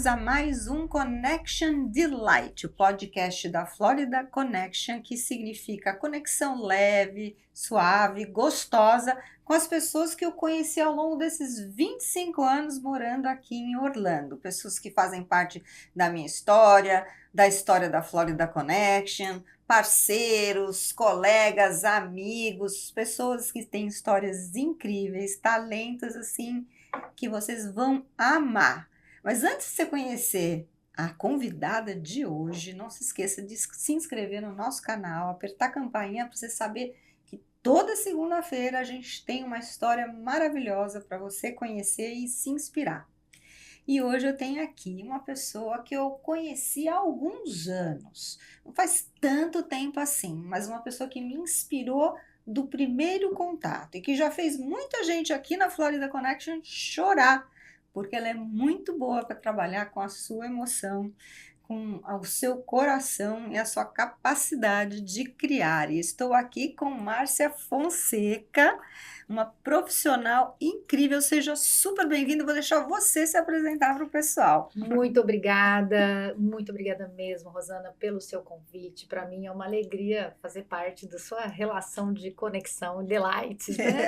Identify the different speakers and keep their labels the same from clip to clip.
Speaker 1: a mais um Connection Delight, o podcast da Florida Connection, que significa conexão leve, suave, gostosa com as pessoas que eu conheci ao longo desses 25 anos morando aqui em Orlando. Pessoas que fazem parte da minha história, da história da Florida Connection, parceiros, colegas, amigos, pessoas que têm histórias incríveis, talentos assim que vocês vão amar. Mas antes de você conhecer a convidada de hoje, não se esqueça de se inscrever no nosso canal, apertar a campainha para você saber que toda segunda-feira a gente tem uma história maravilhosa para você conhecer e se inspirar. E hoje eu tenho aqui uma pessoa que eu conheci há alguns anos, não faz tanto tempo assim, mas uma pessoa que me inspirou do primeiro contato e que já fez muita gente aqui na Florida Connection chorar, porque ela é muito boa para trabalhar com a sua emoção, com o seu coração e a sua capacidade de criar. E estou aqui com Márcia Fonseca, uma profissional incrível. Seja super bem-vinda. Vou deixar você se apresentar para o pessoal.
Speaker 2: Muito obrigada mesmo, Rosana, pelo seu convite. Para mim é uma alegria fazer parte da sua relação de conexão, delights, né?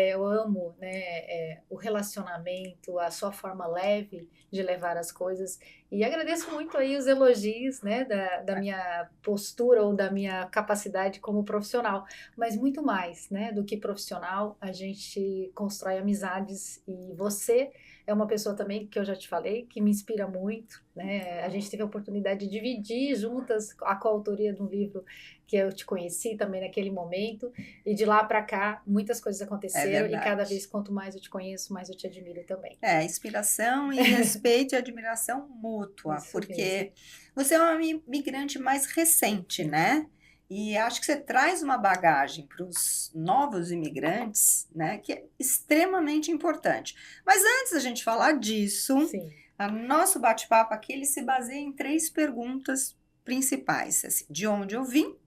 Speaker 2: Eu amo, né, o relacionamento, a sua forma leve de levar as coisas. E agradeço muito aí os elogios, né, da minha postura ou da minha capacidade como profissional. Mas muito mais, né, do que profissional, a gente constrói amizades e você é uma pessoa também que eu já te falei, que me inspira muito, né? A gente teve a oportunidade de dividir juntas a coautoria de um livro que eu te conheci também naquele momento, e de lá para cá muitas coisas aconteceram, e cada vez quanto mais eu te conheço, mais eu te admiro também.
Speaker 1: Inspiração e respeito e admiração mútua,
Speaker 2: Isso
Speaker 1: porque
Speaker 2: mesmo.
Speaker 1: você é uma migrante mais recente, né? E acho que você traz uma bagagem para os novos imigrantes, né, que é extremamente importante. Mas antes da gente falar disso,
Speaker 2: Sim.
Speaker 1: o nosso bate-papo aqui ele se baseia em 3 perguntas principais, assim, de onde eu vim,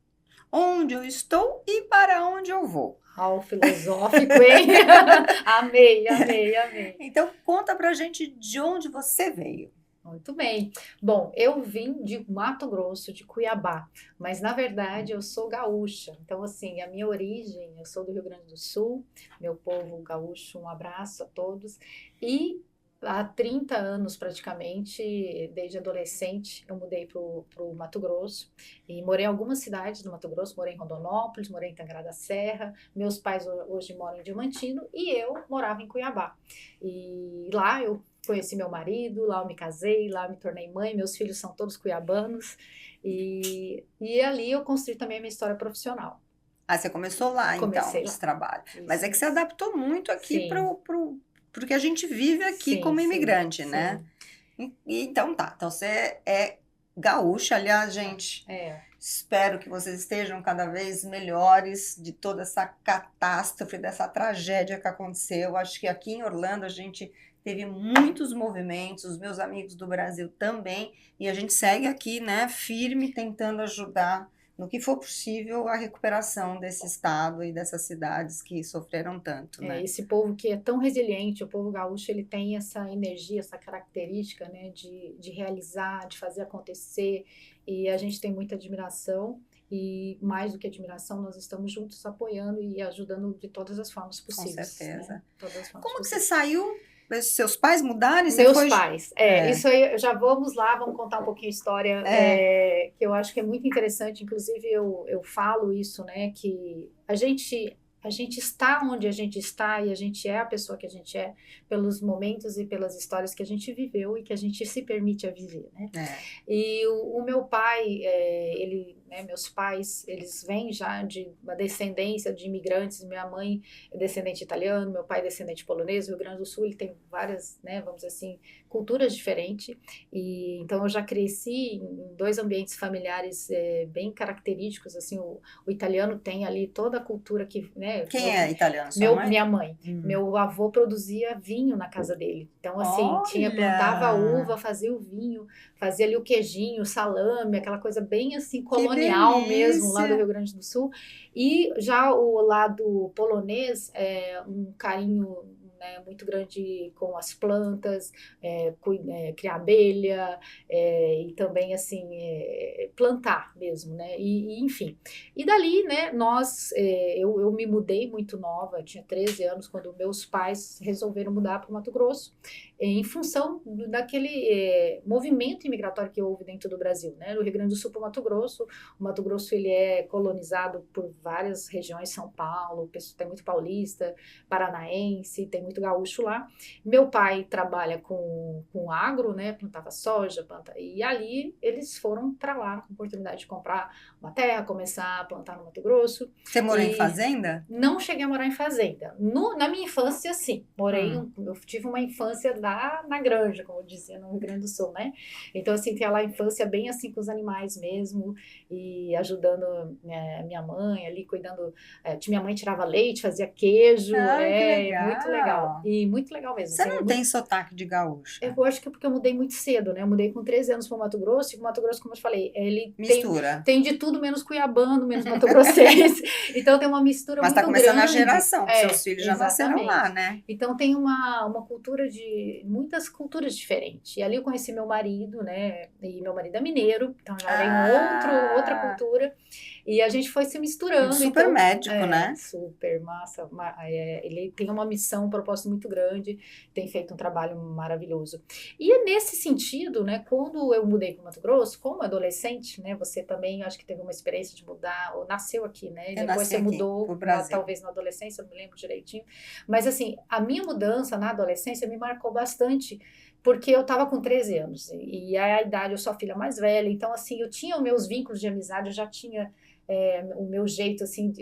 Speaker 1: onde eu estou e para onde eu vou.
Speaker 2: Ao filosófico, hein? Amei.
Speaker 1: Então, conta pra gente de onde você veio.
Speaker 2: Muito bem. Bom, eu vim de Mato Grosso, de Cuiabá, mas na verdade eu sou gaúcha. Então, assim, a minha origem, eu sou do Rio Grande do Sul, meu povo gaúcho, um abraço a todos. E há 30 anos praticamente, desde adolescente, eu mudei para o Mato Grosso e morei em algumas cidades do Mato Grosso, morei em Rondonópolis, morei em Tangará da Serra. Meus pais hoje moram em Diamantino e eu morava em Cuiabá. E lá eu conheci meu marido, lá eu me casei, lá eu me tornei mãe, meus filhos são todos cuiabanos e ali eu construí também a minha história profissional.
Speaker 1: Ah, você começou lá,
Speaker 2: Comecei
Speaker 1: então,
Speaker 2: lá.
Speaker 1: esse trabalho.
Speaker 2: Isso
Speaker 1: Mas é que você
Speaker 2: mesmo.
Speaker 1: adaptou muito aqui
Speaker 2: Sim.
Speaker 1: pro que a gente vive aqui
Speaker 2: Sim,
Speaker 1: como
Speaker 2: sim,
Speaker 1: imigrante,
Speaker 2: sim.
Speaker 1: né? Então tá, então você é gaúcha, aliás, gente, espero que vocês estejam cada vez melhores de toda essa catástrofe, dessa tragédia que aconteceu. Acho que aqui em Orlando a gente teve muitos movimentos, os meus amigos do Brasil também, e a gente segue aqui, né, firme, tentando ajudar no que for possível a recuperação desse estado e dessas cidades que sofreram tanto, né?
Speaker 2: Esse povo que é tão resiliente, o povo gaúcho, ele tem essa energia, essa característica, né, de realizar, de fazer acontecer, e a gente tem muita admiração. E mais do que admiração, nós estamos juntos apoiando e ajudando de todas as formas possíveis.
Speaker 1: Com certeza.
Speaker 2: Né? Todas as formas
Speaker 1: Como que
Speaker 2: possíveis.
Speaker 1: você saiu? Seus pais mudaram? Você
Speaker 2: Meus
Speaker 1: foi...
Speaker 2: pais. Isso aí, já vamos lá, vamos contar um pouquinho a história, que eu acho que é muito interessante. Inclusive, eu falo isso, né, que a gente está onde a gente está e a gente é a pessoa que a gente é pelos momentos e pelas histórias que a gente viveu e que a gente se permite a viver, né? E o meu pai, meus pais, eles vêm já de uma descendência de imigrantes. Minha mãe é descendente italiano, meu pai é descendente polonês. O Rio Grande do Sul ele tem várias, né, vamos dizer assim, culturas diferentes. E então eu já cresci em 2 ambientes familiares bem característicos. Assim, o italiano tem ali toda a cultura que, né?
Speaker 1: Quem é italiano? Sua mãe?
Speaker 2: Minha mãe. Meu avô produzia vinho na casa dele. Então, assim, plantava uva, fazia o vinho, fazia ali o queijinho, o salame, aquela coisa bem assim, colonial mesmo, lá do Rio Grande do Sul. E já o lado polonês, um carinho né, muito grande com as plantas, criar abelha, e também, assim, plantar mesmo, né, enfim. E dali, né, eu me mudei muito nova, eu tinha 13 anos, quando meus pais resolveram mudar para o Mato Grosso, em função daquele movimento imigratório que houve dentro do Brasil, né, do Rio Grande do Sul para o Mato Grosso. O Mato Grosso, ele é colonizado por várias regiões, São Paulo, tem muito paulista, paranaense, tem muito gaúcho lá. Meu pai trabalha com agro, né, plantava soja, e ali eles foram para lá com a oportunidade de comprar uma terra, começar a plantar no Mato Grosso.
Speaker 1: Você morou em
Speaker 2: E
Speaker 1: fazenda?
Speaker 2: não cheguei a morar em fazenda. Na minha infância, sim. Eu tive uma infância na granja, como dizia, no Rio Grande do Sul, né? Então, assim, tinha lá a infância bem assim com os animais mesmo, e ajudando minha mãe ali, cuidando. Minha mãe tirava leite, fazia queijo,
Speaker 1: Ai, que
Speaker 2: muito legal.
Speaker 1: legal.
Speaker 2: E muito legal mesmo.
Speaker 1: Você
Speaker 2: Assim,
Speaker 1: não tem sotaque de gaúcha?
Speaker 2: eu acho que é porque eu mudei muito cedo, né? Eu mudei com 13 anos para o Mato Grosso, e o Mato Grosso, como eu te falei, ele
Speaker 1: Mistura.
Speaker 2: tem de tudo menos cuiabano, menos mato-grossense. Então tem uma mistura
Speaker 1: Mas tá
Speaker 2: muito
Speaker 1: começando a
Speaker 2: grande.
Speaker 1: geração, porque seus filhos já nasceram lá,
Speaker 2: Exatamente.
Speaker 1: né?
Speaker 2: Então tem uma cultura muitas culturas diferentes. E ali eu conheci meu marido, né? E meu marido é mineiro, então já vem outra cultura. E a gente foi se misturando.
Speaker 1: Super
Speaker 2: Então,
Speaker 1: médico, né?
Speaker 2: super massa. Ele tem uma missão, um propósito muito grande, tem feito um trabalho maravilhoso. E é nesse sentido, né, quando eu mudei para o Mato Grosso, como adolescente, né, você também acho que teve uma experiência de mudar, ou nasceu aqui, né, e
Speaker 1: Eu
Speaker 2: depois
Speaker 1: nasci
Speaker 2: você
Speaker 1: aqui,
Speaker 2: mudou,
Speaker 1: pro Brasil.
Speaker 2: talvez na adolescência, eu não me lembro direitinho, mas assim, a minha mudança na adolescência me marcou bastante, porque eu estava com 13 anos, e a idade, eu sou a filha mais velha, então assim, eu tinha os meus vínculos de amizade, eu já tinha o meu jeito, assim,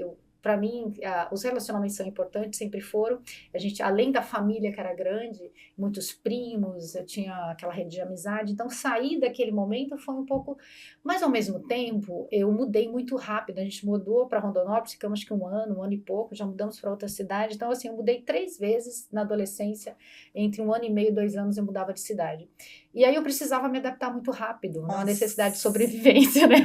Speaker 2: para mim, os relacionamentos são importantes, sempre foram. A gente, além da família que era grande, muitos primos, eu tinha aquela rede de amizade. Então, sair daquele momento foi um pouco. Mas, ao mesmo tempo, eu mudei muito rápido. A gente mudou para Rondonópolis, ficamos acho que um ano e pouco, já mudamos para outra cidade. Então, assim, eu mudei 3 vezes na adolescência. Entre 1 ano e meio, 2 anos, eu mudava de cidade. E aí eu precisava me adaptar muito rápido, uma necessidade de sobrevivência, né?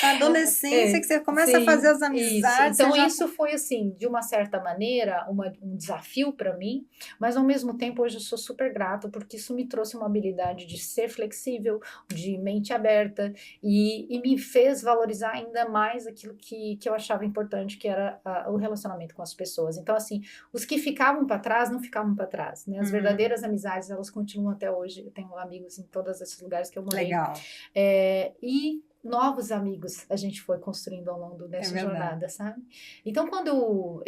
Speaker 1: A adolescência que você começa a fazer as amizades.
Speaker 2: Então, isso foi, assim, de uma certa maneira, um desafio para mim, mas ao mesmo tempo, hoje eu sou super grata, porque isso me trouxe uma habilidade de ser flexível, de mente aberta, e me fez valorizar ainda mais aquilo que eu achava importante, que era o relacionamento com as pessoas. Então, assim, os que ficavam para trás, não ficavam para trás, né? As verdadeiras amizades, elas continuam até hoje. Eu tenho amigos em todos esses lugares que eu morei.
Speaker 1: Legal.
Speaker 2: E novos amigos a gente foi construindo ao longo dessa jornada, sabe? Então, quando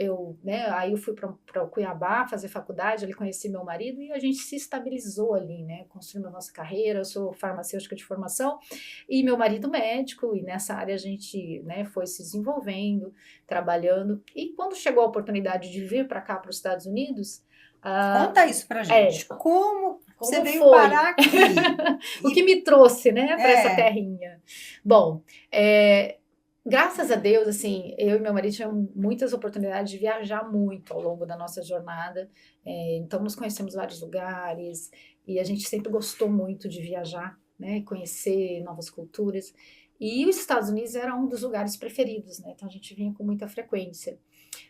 Speaker 2: aí eu fui para o Cuiabá fazer faculdade, ali conheci meu marido e a gente se estabilizou ali, né? Construindo a nossa carreira. Eu sou farmacêutica de formação e meu marido médico, e nessa área a gente, né, foi se desenvolvendo, trabalhando. E quando chegou a oportunidade de vir para cá, para os Estados Unidos...
Speaker 1: Conta isso pra gente. Como você veio
Speaker 2: foi?
Speaker 1: parar aqui?
Speaker 2: O que me trouxe, né, para essa terrinha? Bom, graças a Deus, assim, eu e meu marido tivemos muitas oportunidades de viajar muito ao longo da nossa jornada. Então, nos conhecemos vários lugares e a gente sempre gostou muito de viajar, né, conhecer novas culturas. E os Estados Unidos era um dos lugares preferidos, né? Então, a gente vinha com muita frequência.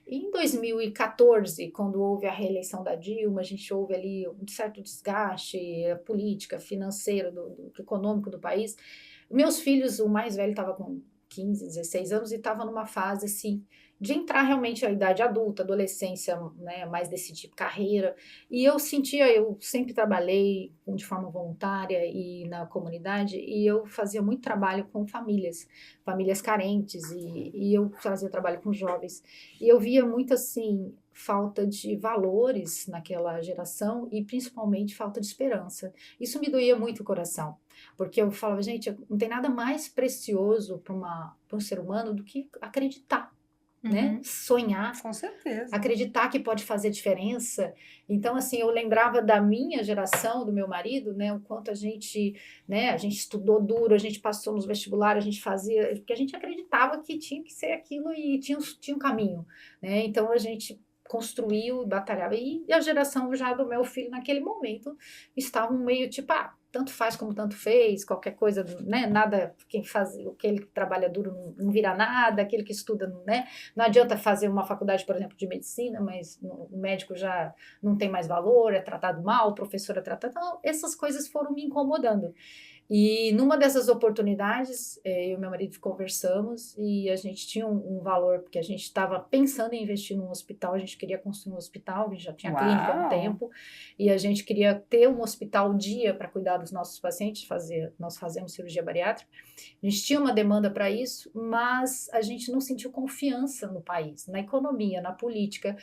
Speaker 2: Em 2014, quando houve a reeleição da Dilma, a gente houve ali um certo desgaste política, financeiro, do econômico do país. Meus filhos, o mais velho estava com 15, 16 anos e estava numa fase assim de entrar realmente na idade adulta, adolescência, né, mais desse tipo, carreira. E eu sempre trabalhei de forma voluntária e na comunidade, e eu fazia muito trabalho com famílias carentes, e eu fazia trabalho com jovens. E eu via muito assim falta de valores naquela geração e principalmente falta de esperança. Isso me doía muito o coração, porque eu falava, gente, não tem nada mais precioso para um ser humano do que acreditar, né? Sonhar,
Speaker 1: com certeza,
Speaker 2: acreditar que pode fazer diferença. Então, assim, eu lembrava da minha geração, do meu marido, né? O quanto a gente estudou duro, a gente passou nos vestibulares, a gente fazia, porque a gente acreditava que tinha que ser aquilo e tinha um caminho, né? Então, a gente construiu e batalhava. E a geração já do meu filho, naquele momento, estavam meio tipo, tanto faz como tanto fez, qualquer coisa, né? Nada, aquele que trabalha duro não vira nada, aquele que estuda, né? Não adianta fazer uma faculdade, por exemplo, de medicina, mas o médico já não tem mais valor, é tratado mal, o professor é tratado. Então, essas coisas foram me incomodando. E numa dessas oportunidades, eu e meu marido conversamos e a gente tinha um valor, porque a gente estava pensando em investir num hospital, a gente queria construir um hospital, a gente já tinha clínica há um
Speaker 1: Uau!
Speaker 2: tempo, e a gente queria ter um hospital dia para cuidar dos nossos pacientes, nós fazemos cirurgia bariátrica, a gente tinha uma demanda para isso, mas a gente não sentiu confiança no país, na economia, na política,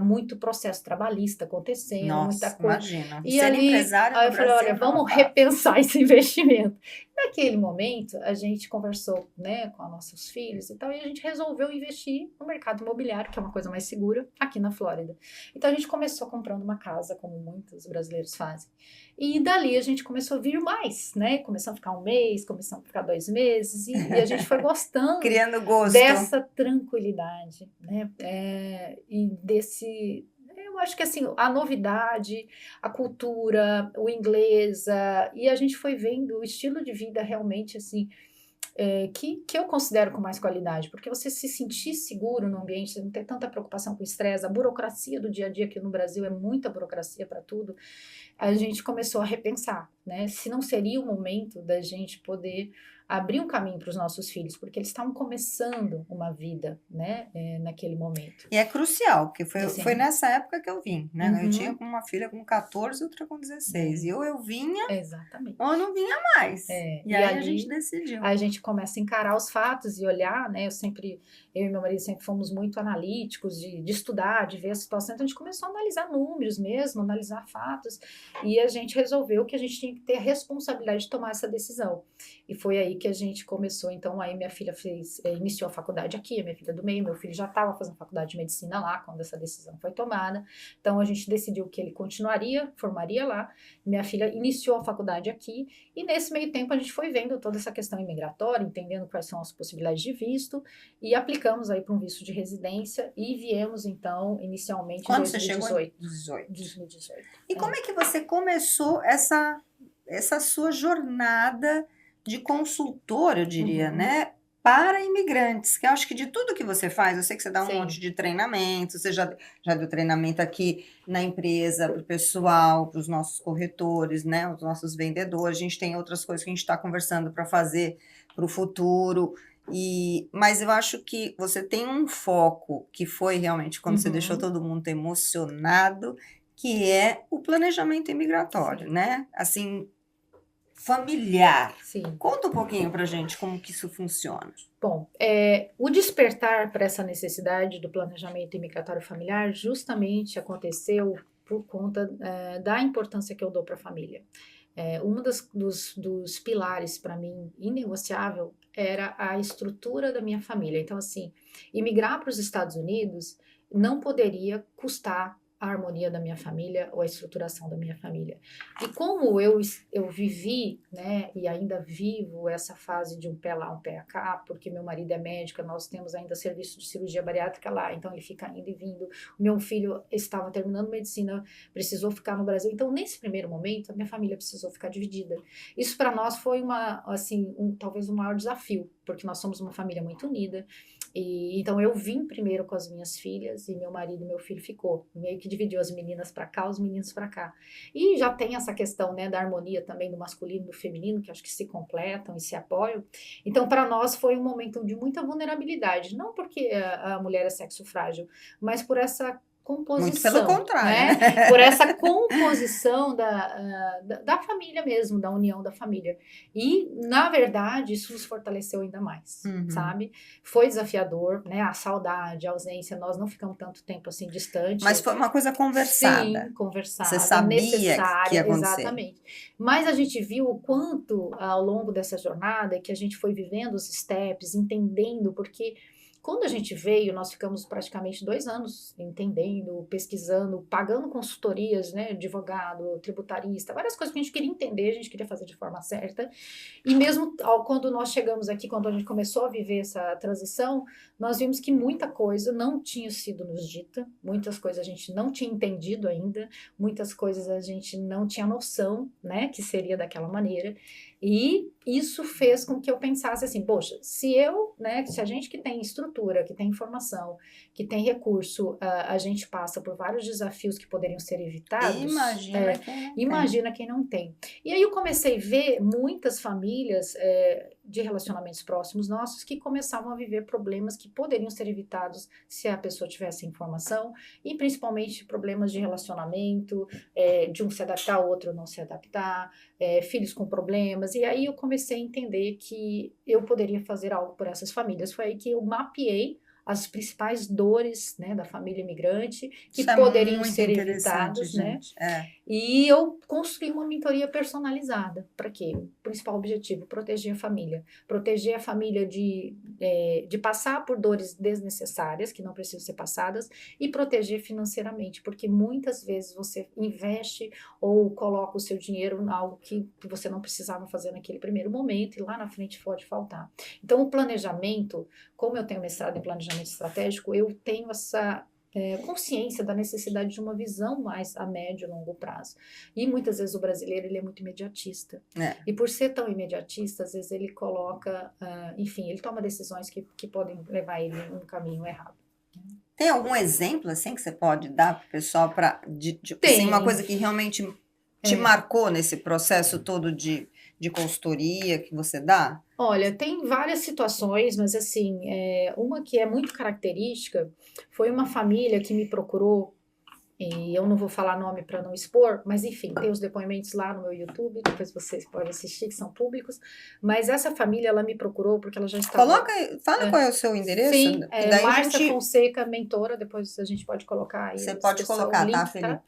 Speaker 2: muito processo trabalhista acontecendo, muita
Speaker 1: Nossa,
Speaker 2: coisa.
Speaker 1: imagina.
Speaker 2: E
Speaker 1: Ser
Speaker 2: ali,
Speaker 1: empresário
Speaker 2: aí
Speaker 1: no
Speaker 2: eu falei, olha,
Speaker 1: Brasil não é
Speaker 2: vamos
Speaker 1: fácil.
Speaker 2: repensar esse investimento. Naquele momento, a gente conversou, né, com os nossos filhos e tal, e a gente resolveu investir no mercado imobiliário, que é uma coisa mais segura, aqui na Flórida. Então, a gente começou comprando uma casa, como muitos brasileiros fazem. E dali a gente começou a vir mais, né? Começamos a ficar um mês, começamos a ficar 2 meses, e a gente foi gostando
Speaker 1: Criando gosto.
Speaker 2: dessa tranquilidade, né? E desse... Eu acho que assim, a novidade, a cultura, o inglês, e a gente foi vendo o estilo de vida realmente assim, que eu considero com mais qualidade, porque você se sentir seguro no ambiente, você não ter tanta preocupação com estresse, a burocracia do dia a dia, que no Brasil é muita burocracia para tudo, a gente começou a repensar, né? Se não seria o momento da gente poder abrir um caminho para os nossos filhos, porque eles estavam começando uma vida, né, naquele momento.
Speaker 1: E é crucial, porque foi
Speaker 2: Assim,
Speaker 1: nessa época que eu vim, né? Eu tinha
Speaker 2: uhum,
Speaker 1: uma filha com 14 e outra com 16. E ou eu vinha
Speaker 2: exatamente.
Speaker 1: ou eu não vinha mais. E aí a gente
Speaker 2: ali
Speaker 1: decidiu.
Speaker 2: a gente começa a encarar os fatos e olhar, né? Eu e meu marido sempre fomos muito analíticos de estudar, de ver a situação. Então a gente começou a analisar números mesmo, analisar fatos, e a gente resolveu que a gente tinha que ter a responsabilidade de tomar essa decisão. E foi aí que a gente começou. Então aí minha filha iniciou a faculdade aqui, a minha filha do meio, meu filho já estava fazendo faculdade de medicina lá quando essa decisão foi tomada. Então a gente decidiu que ele formaria lá. Minha filha iniciou a faculdade aqui, e nesse meio tempo a gente foi vendo toda essa questão imigratória, entendendo quais são as possibilidades de visto, e aplicamos aí para um visto de residência e viemos então inicialmente em
Speaker 1: Quando você chegou?
Speaker 2: 2018.
Speaker 1: 2018. E como é que você começou essa sua jornada de consultor, eu diria,
Speaker 2: Uhum.
Speaker 1: né? Para imigrantes, que eu acho que de tudo que você faz, eu sei que você dá um
Speaker 2: Sim.
Speaker 1: monte de treinamento, você já deu treinamento aqui na empresa, para o pessoal, para os nossos corretores, né? Os nossos vendedores, a gente tem outras coisas que a gente está conversando para fazer para o futuro. Mas eu acho que você tem um foco que foi realmente quando você deixou
Speaker 2: Uhum.
Speaker 1: todo mundo emocionado, que é o planejamento imigratório,
Speaker 2: Sim.
Speaker 1: né? Assim, familiar.
Speaker 2: Sim.
Speaker 1: Conta um pouquinho pra gente como que isso funciona.
Speaker 2: Bom, o despertar para essa necessidade do planejamento imigratório familiar justamente aconteceu por conta da importância que eu dou para a família. Um dos pilares para mim inegociável era a estrutura da minha família. Então, assim, imigrar para os Estados Unidos não poderia custar a harmonia da minha família ou a estruturação da minha família. E como eu vivi, né, e ainda vivo essa fase de um pé lá, um pé cá, porque meu marido é médico, nós temos ainda serviço de cirurgia bariátrica lá, então ele fica indo e vindo. O meu filho estava terminando medicina, precisou ficar no Brasil. Então, nesse primeiro momento, a minha família precisou ficar dividida. Isso para nós foi talvez o maior desafio, porque nós somos uma família muito unida. Então eu vim primeiro com as minhas filhas e meu marido e meu filho ficou. Meio que dividiu as meninas para cá, os meninos para cá. E já tem essa questão, né, da harmonia também do masculino e do feminino, que acho que se completam e se apoiam. Então para nós foi um momento de muita vulnerabilidade, não porque a mulher é sexo frágil, mas por essa composição.
Speaker 1: Muito pelo contrário,
Speaker 2: né? Por essa composição da família mesmo, da união da família. E, na verdade, isso nos fortaleceu ainda mais, sabe? Foi desafiador, né? A saudade, a ausência, nós não ficamos tanto tempo assim distante.
Speaker 1: Mas foi uma coisa conversada.
Speaker 2: Sim, conversada,
Speaker 1: Você sabia
Speaker 2: necessária,
Speaker 1: que ia acontecer.
Speaker 2: exatamente. Mas a gente viu o quanto, ao longo dessa jornada, que a gente foi vivendo os steps, entendendo, porque Quando a gente veio, nós ficamos praticamente 2 anos entendendo, pesquisando, pagando consultorias, né, advogado, tributarista, várias coisas que a gente queria entender, a gente queria fazer de forma certa. E mesmo quando nós chegamos aqui, quando a gente começou a viver essa transição, nós vimos que muita coisa não tinha sido nos dita, muitas coisas a gente não tinha entendido ainda, muitas coisas a gente não tinha noção, né, que seria daquela maneira. E isso fez com que eu pensasse assim, poxa, se a gente que tem estrutura, que tem informação, que tem recurso, a gente passa por vários desafios que poderiam ser evitados, imagina quem não tem. E aí eu comecei a ver muitas famílias de relacionamentos próximos nossos que começavam a viver problemas que poderiam ser evitados se a pessoa tivesse informação, e principalmente problemas de relacionamento, de um se adaptar ao outro não se adaptar, filhos com problemas. E aí eu comecei a entender que eu poderia fazer algo por essas famílias. Foi aí que eu mapeei as principais dores, né, da família imigrante que
Speaker 1: Isso
Speaker 2: poderiam
Speaker 1: muito
Speaker 2: ser
Speaker 1: interessante,
Speaker 2: evitadas, né?
Speaker 1: gente.
Speaker 2: E eu construí uma mentoria personalizada. Para quê? O principal objetivo, proteger a família de passar por dores desnecessárias, que não precisam ser passadas, e proteger financeiramente, porque muitas vezes você investe ou coloca o seu dinheiro em algo que você não precisava fazer naquele primeiro momento, e lá na frente pode faltar. Então, o planejamento, como eu tenho mestrado em planejamento estratégico, eu tenho essa consciência da necessidade de uma visão mais a médio e longo prazo. E muitas vezes o brasileiro ele é muito imediatista. E por ser tão imediatista, às vezes ele coloca, enfim, ele toma decisões que podem levar ele num caminho errado.
Speaker 1: Tem algum exemplo assim que você pode dar para o pessoal assim, uma coisa que realmente te marcou nesse processo todo de consultoria que você dá?
Speaker 2: Olha, tem várias situações, mas assim, uma que é muito característica foi uma família que me procurou, e eu não vou falar nome para não expor, mas enfim, tem os depoimentos lá no meu YouTube, depois vocês podem assistir, que são públicos. Mas essa família, ela me procurou porque ela já estava...
Speaker 1: Fala qual é o seu endereço.
Speaker 2: Sim,
Speaker 1: e daí
Speaker 2: Márcia Fonseca, mentora, depois a gente pode colocar aí.
Speaker 1: Você pode colocar,
Speaker 2: o link,
Speaker 1: tá, Felipe?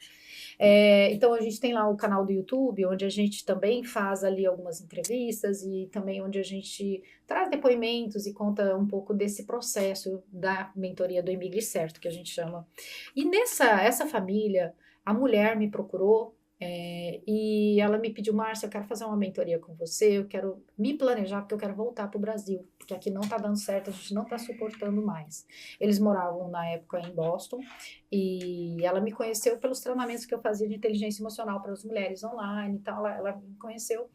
Speaker 2: Então a gente tem lá o canal do YouTube, onde a gente também faz ali algumas entrevistas e também onde a gente traz depoimentos e conta um pouco desse processo da mentoria do Imigre Certo, que a gente chama. E essa família, a mulher me procurou e ela me pediu, Márcia, eu quero fazer uma mentoria com você, eu quero me planejar porque eu quero voltar para o Brasil, porque aqui não está dando certo, a gente não está suportando mais. Eles moravam na época em Boston e ela me conheceu pelos treinamentos que eu fazia de inteligência emocional para as mulheres online, então ela me conheceu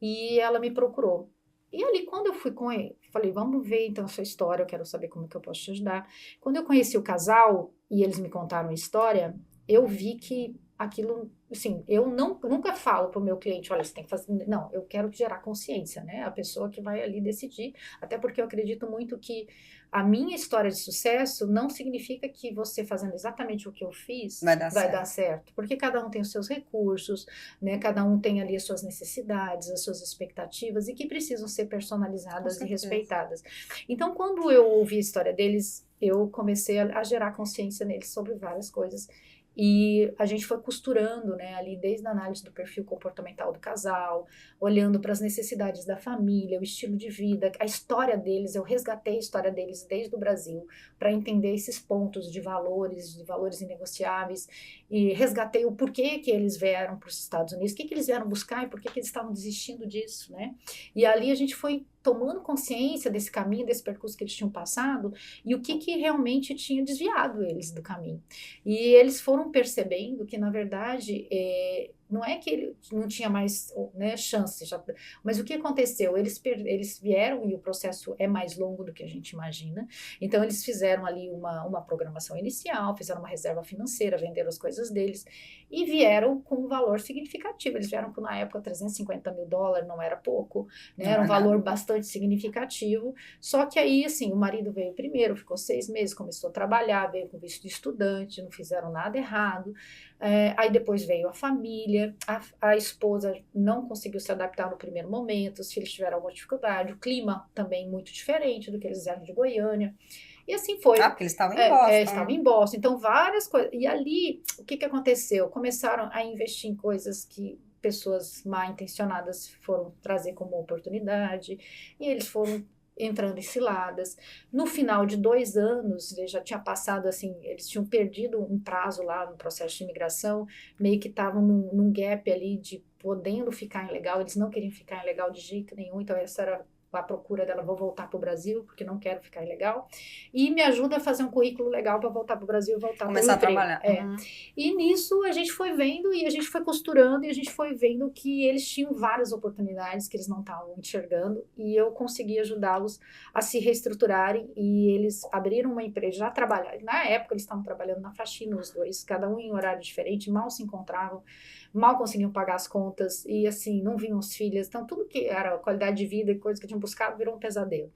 Speaker 2: e ela me procurou. E ali, quando eu fui com ele, falei, vamos ver então a sua história, eu quero saber como que eu posso te ajudar. Quando eu conheci o casal e eles me contaram a história, eu vi que aquilo, assim, eu nunca falo para o meu cliente, olha, você tem que fazer, não, eu quero gerar consciência, né, a pessoa que vai ali decidir, até porque eu acredito muito que a minha história de sucesso não significa que você fazendo exatamente o que eu fiz vai dar certo, porque cada um tem os seus recursos, né, cada um tem ali as suas necessidades, as suas expectativas e que precisam ser personalizadas e respeitadas. Então, quando eu ouvi a história deles, eu comecei a gerar consciência neles sobre várias coisas. E a gente foi costurando, né, ali desde a análise do perfil comportamental do casal, olhando para as necessidades da família, o estilo de vida, a história deles. Eu resgatei a história deles desde o Brasil para entender esses pontos de valores inegociáveis, e resgatei o porquê que eles vieram para os Estados Unidos, o que eles vieram buscar e por que eles estavam desistindo disso, né? E ali a gente foi tomando consciência desse caminho, desse percurso que eles tinham passado e o que realmente tinha desviado eles do caminho. E eles foram percebendo que, na verdade, não é que ele não tinha mais, né, chance, mas o que aconteceu? Eles vieram e o processo é mais longo do que a gente imagina, então eles fizeram ali uma programação inicial, fizeram uma reserva financeira, venderam as coisas deles e vieram com um valor significativo. Eles vieram com, na época, $350 mil, não era pouco, né? Era um valor bastante significativo, só que aí, assim, o marido veio primeiro, ficou 6 meses, começou a trabalhar, veio com visto de estudante, não fizeram nada errado, aí depois veio a família, a esposa não conseguiu se adaptar no primeiro momento, os filhos tiveram alguma dificuldade, o clima também muito diferente do que eles eram de Goiânia, e assim foi.
Speaker 1: Porque eles estavam em Boston.
Speaker 2: Estavam em Boston, então várias coisas, e ali, o que aconteceu? Começaram a investir em coisas que pessoas mal intencionadas foram trazer como oportunidade, e eles foram entrando em ciladas. No final de 2 anos, ele já tinha passado assim, eles tinham perdido um prazo lá no processo de imigração, meio que estavam num gap ali de podendo ficar ilegal, eles não queriam ficar ilegal de jeito nenhum, então essa era a procura dela, vou voltar para o Brasil, porque não quero ficar ilegal, e me ajuda a fazer um currículo legal para voltar para o Brasil e voltar para o
Speaker 1: Começar a
Speaker 2: emprego.
Speaker 1: trabalhar.
Speaker 2: E nisso a gente foi vendo e a gente foi costurando e a gente foi vendo que eles tinham várias oportunidades que eles não estavam enxergando e eu consegui ajudá-los a se reestruturarem e eles abriram uma empresa, já trabalharam. Na época eles estavam trabalhando na faxina os dois, cada um em horário diferente, mal se encontravam, mal conseguiam pagar as contas e assim, não vinham as filhas, então tudo que era qualidade de vida e coisa que tinham buscado virou um pesadelo.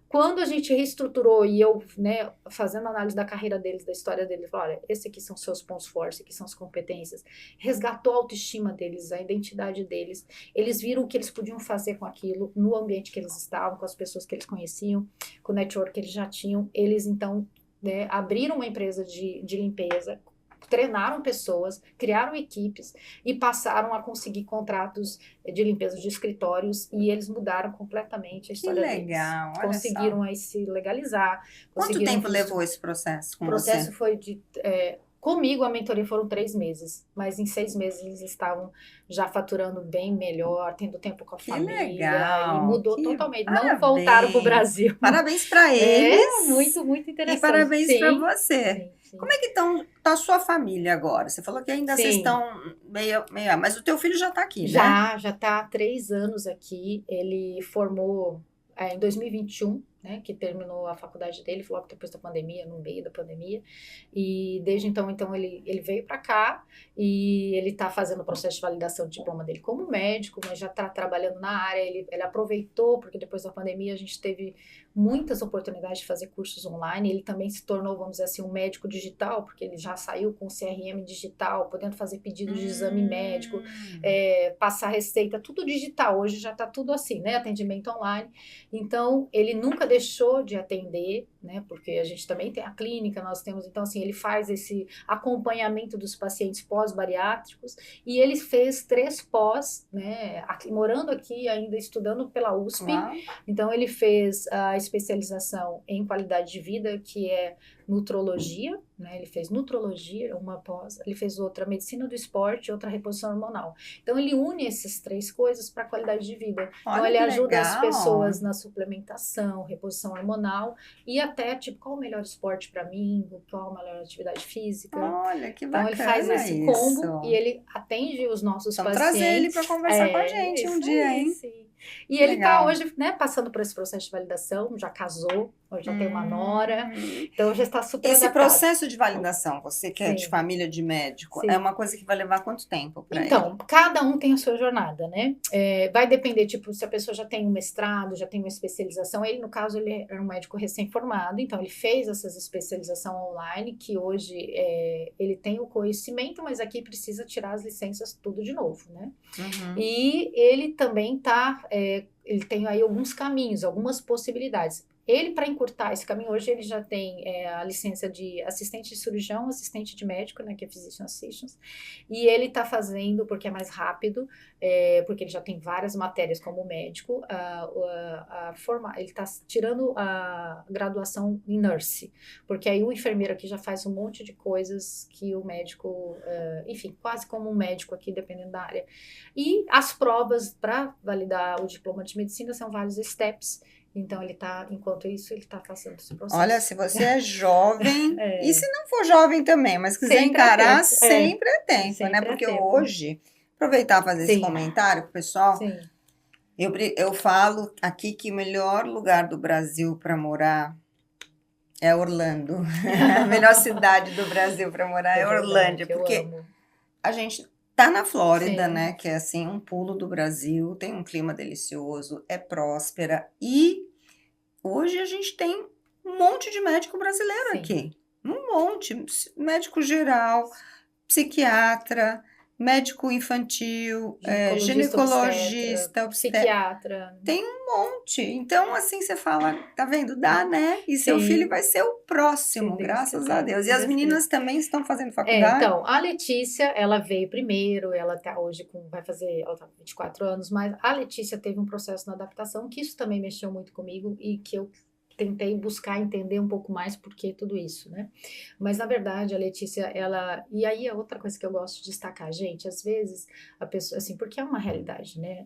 Speaker 2: Quando a gente reestruturou e eu, né, fazendo análise da carreira deles, da história deles, falei, olha, esses aqui são seus pontos fortes, esses aqui são as competências, resgatou a autoestima deles, a identidade deles, eles viram o que eles podiam fazer com aquilo, no ambiente que eles estavam, com as pessoas que eles conheciam, com o network que eles já tinham, eles então, né, abriram uma empresa de limpeza, treinaram pessoas, criaram equipes e passaram a conseguir contratos de limpeza de escritórios e eles mudaram completamente a história deles.
Speaker 1: Que legal, olha
Speaker 2: Conseguiram
Speaker 1: só.
Speaker 2: aí se legalizar.
Speaker 1: Quanto tempo levou esse processo com
Speaker 2: você? O processo
Speaker 1: você?
Speaker 2: foi de... comigo a mentoria foram 3 meses, mas em 6 meses eles estavam já faturando bem melhor, tendo tempo com a família.
Speaker 1: Legal,
Speaker 2: e mudou totalmente.
Speaker 1: Parabéns.
Speaker 2: Não voltaram para o Brasil.
Speaker 1: Parabéns para eles.
Speaker 2: Muito, muito interessante.
Speaker 1: E parabéns para você.
Speaker 2: Sim.
Speaker 1: Como é que tá a sua família agora? Você falou que ainda vocês estão meio... Mas o teu filho já está aqui, né?
Speaker 2: Já está há 3 anos aqui. Ele formou em 2021, né, que terminou a faculdade dele, logo depois da pandemia, no meio da pandemia, e desde então ele veio para cá e ele está fazendo o processo de validação do diploma dele como médico, mas já está trabalhando na área, ele aproveitou, porque depois da pandemia a gente teve muitas oportunidades de fazer cursos online, ele também se tornou, vamos dizer assim, um médico digital, porque ele já saiu com CRM digital, podendo fazer pedido de exame médico, passar receita, tudo digital, hoje já está tudo assim, né, atendimento online, então ele nunca deixou de atender, né, porque a gente também tem a clínica, nós temos, então assim, ele faz esse acompanhamento dos pacientes pós-bariátricos e ele fez 3 pós, né, morando aqui ainda, estudando pela USP, então ele fez a especialização em qualidade de vida, que é nutrologia, né? Ele fez nutrologia, uma pós, ele fez outra medicina do esporte, outra reposição hormonal. Então ele une essas 3 coisas para qualidade de vida. Então ele ajuda as pessoas na suplementação, reposição hormonal e até tipo qual o melhor esporte para mim, qual a melhor atividade física.
Speaker 1: Olha que bacana.
Speaker 2: Então ele faz esse combo e ele atende os nossos pacientes.
Speaker 1: Trazer ele para conversar com a gente um dia, hein?
Speaker 2: Sim. E ele está hoje, né, passando por esse processo de validação, já casou, hoje já tem uma nora, então já está super
Speaker 1: Esse
Speaker 2: adaptado.
Speaker 1: processo de validação, você que é de família de médico, é uma coisa que vai levar quanto tempo para ele?
Speaker 2: Então, cada um tem a sua jornada, né? Vai depender, tipo, se a pessoa já tem um mestrado, já tem uma especialização, ele, no caso, ele é um médico recém-formado, então ele fez essas especialização online, que hoje ele tem o conhecimento, mas aqui precisa tirar as licenças tudo de novo, né? E ele também ele tem aí alguns caminhos, algumas possibilidades. Ele, para encurtar esse caminho, hoje ele já tem a licença de assistente de cirurgião, assistente de médico, né, que é Physician Assistant, e ele está fazendo, porque é mais rápido, porque ele já tem várias matérias como médico, ele está tirando a graduação em nurse, porque aí o enfermeiro aqui já faz um monte de coisas que o médico, enfim, quase como um médico aqui, dependendo da área. E as provas para validar o diploma de medicina são vários steps. Então, enquanto isso, ele está passando esse processo.
Speaker 1: Olha, se você é jovem, e se não for jovem também, mas quiser encarar, sempre é tempo, sempre né? Porque hoje, aproveitar e fazer esse comentário pro pessoal, eu falo aqui que o melhor lugar do Brasil para morar é Orlando. A melhor cidade do Brasil para morar é Orlândia, porque a gente tá na Flórida, né, que é assim um pulo do Brasil, tem um clima delicioso, é próspera e hoje a gente tem um monte de médico brasileiro aqui, um monte, médico geral, psiquiatra, médico infantil,
Speaker 2: Ginecologista, obstetra,
Speaker 1: ginecologista,
Speaker 2: psiquiatra.
Speaker 1: tem um monte. Então, assim, você fala, tá vendo? Dá, né? E seu filho
Speaker 2: Sim,
Speaker 1: vai ser o
Speaker 2: se
Speaker 1: próximo,
Speaker 2: Deus
Speaker 1: graças a
Speaker 2: quiser,
Speaker 1: Deus. E
Speaker 2: se
Speaker 1: as
Speaker 2: Deus quiser.
Speaker 1: meninas também estão fazendo faculdade?
Speaker 2: Então, a Letícia, ela veio primeiro, ela tá hoje ela tá com 24 anos, mas a Letícia teve um processo na adaptação, que isso também mexeu muito comigo e que eu tentei buscar entender um pouco mais por que tudo isso, né? Mas na verdade, a Letícia, e aí é outra coisa que eu gosto de destacar, gente, às vezes a pessoa, assim, porque é uma realidade, né?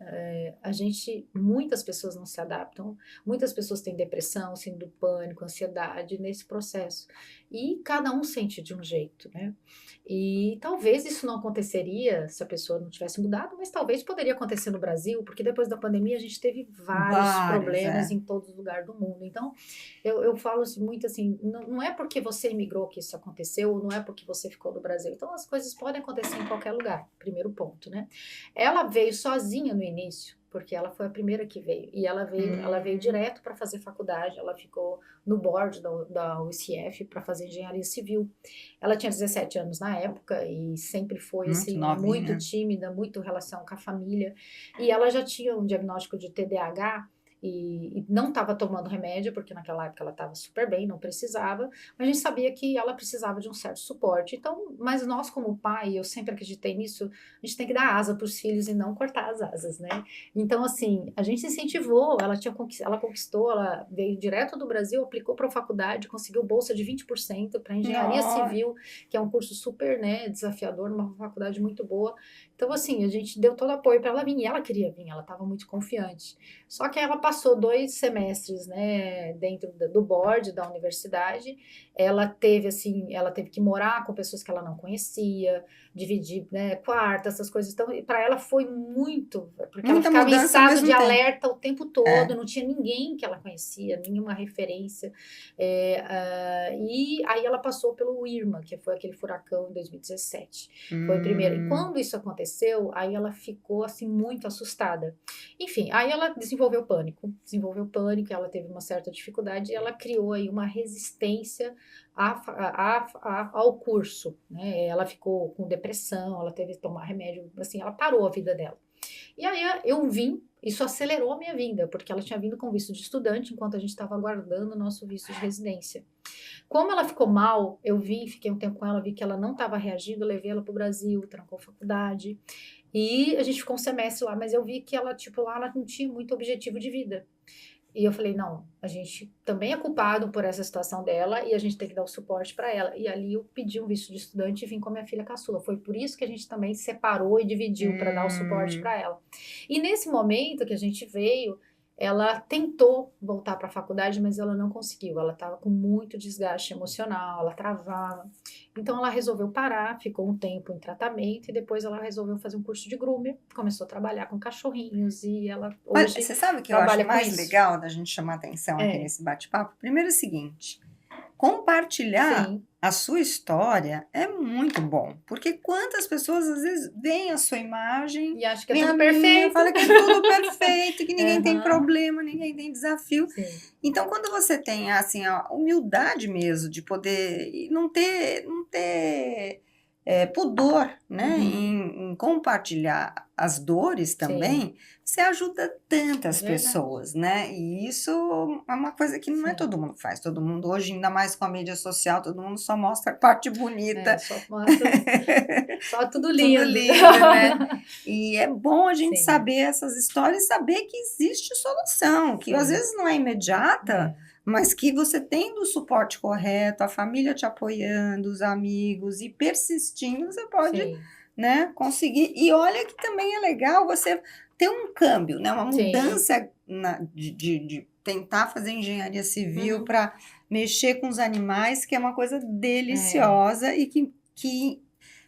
Speaker 2: Muitas pessoas não se adaptam, muitas pessoas têm depressão, síndrome do pânico, ansiedade nesse processo. E cada um sente de um jeito, né? E talvez isso não aconteceria se a pessoa não tivesse mudado, mas talvez poderia acontecer no Brasil, porque depois da pandemia a gente teve vários
Speaker 1: Vários,
Speaker 2: problemas em todos os lugares do mundo. Então, eu falo muito assim, não é porque você imigrou que isso aconteceu, ou não é porque você ficou no Brasil. Então, as coisas podem acontecer em qualquer lugar, primeiro ponto, né? Ela veio sozinha no início, porque ela foi a primeira que veio. E ela veio direto para fazer faculdade, ela ficou no board da UCF para fazer engenharia civil. Ela tinha 17 anos na época e sempre foi
Speaker 1: muito
Speaker 2: assim, muito
Speaker 1: novinha.
Speaker 2: tímida, muito relação com a família. E ela já tinha um diagnóstico de TDAH e não estava tomando remédio, porque naquela época ela estava super bem, não precisava, mas a gente sabia que ela precisava de um certo suporte. Então, mas nós como pai, eu sempre acreditei nisso, a gente tem que dar asa para os filhos e não cortar as asas, né? Então, assim, a gente incentivou, ela conquistou, ela veio direto do Brasil, aplicou para a faculdade, conseguiu bolsa de 20% para engenharia
Speaker 1: Nossa.
Speaker 2: civil, que é um curso super, né, desafiador, numa faculdade muito boa. Então, assim, a gente deu todo apoio para ela vir, e ela queria vir, ela estava muito confiante. Só que ela passou 2 semestres, né, dentro do board da universidade. Ela teve que morar com pessoas que ela não conhecia, dividir, né, quarto, essas coisas. Então, para ela foi muito, porque ela
Speaker 1: Muita
Speaker 2: ficava em
Speaker 1: mudança ao
Speaker 2: estado de
Speaker 1: mesmo tempo.
Speaker 2: alerta o tempo todo,
Speaker 1: É.
Speaker 2: não tinha ninguém que ela conhecia, nenhuma referência. E aí ela passou pelo Irma, que foi aquele furacão em 2017. Foi o primeiro. E quando isso aconteceu, aí ela ficou assim muito assustada. Enfim, aí ela desenvolveu pânico, ela teve uma certa dificuldade e ela criou aí uma resistência ao curso, né? Ela ficou com depressão, ela teve que tomar remédio, assim, ela parou a vida dela. E aí eu vim, isso acelerou a minha vinda, porque ela tinha vindo com visto de estudante enquanto a gente estava aguardando o nosso visto de residência. Como ela ficou mal, eu vim, fiquei um tempo com ela, vi que ela não estava reagindo, levei ela para o Brasil, trancou a faculdade. E a gente ficou um semestre lá, mas eu vi que ela, tipo, lá ela não tinha muito objetivo de vida. E eu falei, não, a gente também é culpado por essa situação dela e a gente tem que dar o suporte para ela. E ali eu pedi um visto de estudante e vim com a minha filha caçula. Foi por isso que a gente também separou e dividiu para dar o suporte para ela. E nesse momento que a gente veio, ela tentou voltar para a faculdade, mas ela não conseguiu. Ela estava com muito desgaste emocional, ela travava. Então ela resolveu parar, ficou um tempo em tratamento e depois ela resolveu fazer um curso de groomer, começou a trabalhar com cachorrinhos e ela
Speaker 1: Olha,
Speaker 2: hoje
Speaker 1: você sabe o que eu acho
Speaker 2: trabalha com
Speaker 1: mais
Speaker 2: isso.
Speaker 1: legal da gente chamar atenção aqui nesse bate-papo? Primeiro é o seguinte, compartilhar
Speaker 2: Sim,
Speaker 1: a sua história é muito bom, porque quantas pessoas às vezes veem a sua imagem,
Speaker 2: e acho que é
Speaker 1: veem a
Speaker 2: tudo
Speaker 1: minha,
Speaker 2: perfeito.
Speaker 1: fala que é tudo perfeito, que ninguém tem
Speaker 2: Aham,
Speaker 1: problema, ninguém tem desafio.
Speaker 2: sim,
Speaker 1: Então, quando você tem assim a humildade mesmo de poder e não ter pudor, né,
Speaker 2: uhum,
Speaker 1: em compartilhar as dores
Speaker 2: sim,
Speaker 1: também, você ajuda
Speaker 2: é
Speaker 1: tantas
Speaker 2: verdade,
Speaker 1: pessoas, né? E isso é uma coisa que não é
Speaker 2: sim.
Speaker 1: todo mundo faz. Todo mundo hoje, ainda mais com a mídia social, todo mundo só mostra a parte bonita,
Speaker 2: Só mostra, só tudo
Speaker 1: tudo
Speaker 2: lindo.
Speaker 1: lindo, né? E é bom a gente
Speaker 2: Sim,
Speaker 1: saber essas histórias, saber que existe solução, que às
Speaker 2: sim,
Speaker 1: vezes não é imediata,
Speaker 2: é,
Speaker 1: mas que você tendo o suporte correto, a família te apoiando, os amigos e persistindo, você pode,
Speaker 2: sim,
Speaker 1: né, conseguir. E olha que também é legal você ter um câmbio, né, uma
Speaker 2: sim,
Speaker 1: mudança de tentar fazer engenharia civil
Speaker 2: uhum,
Speaker 1: para mexer com os animais, que é uma coisa
Speaker 2: é,
Speaker 1: deliciosa e que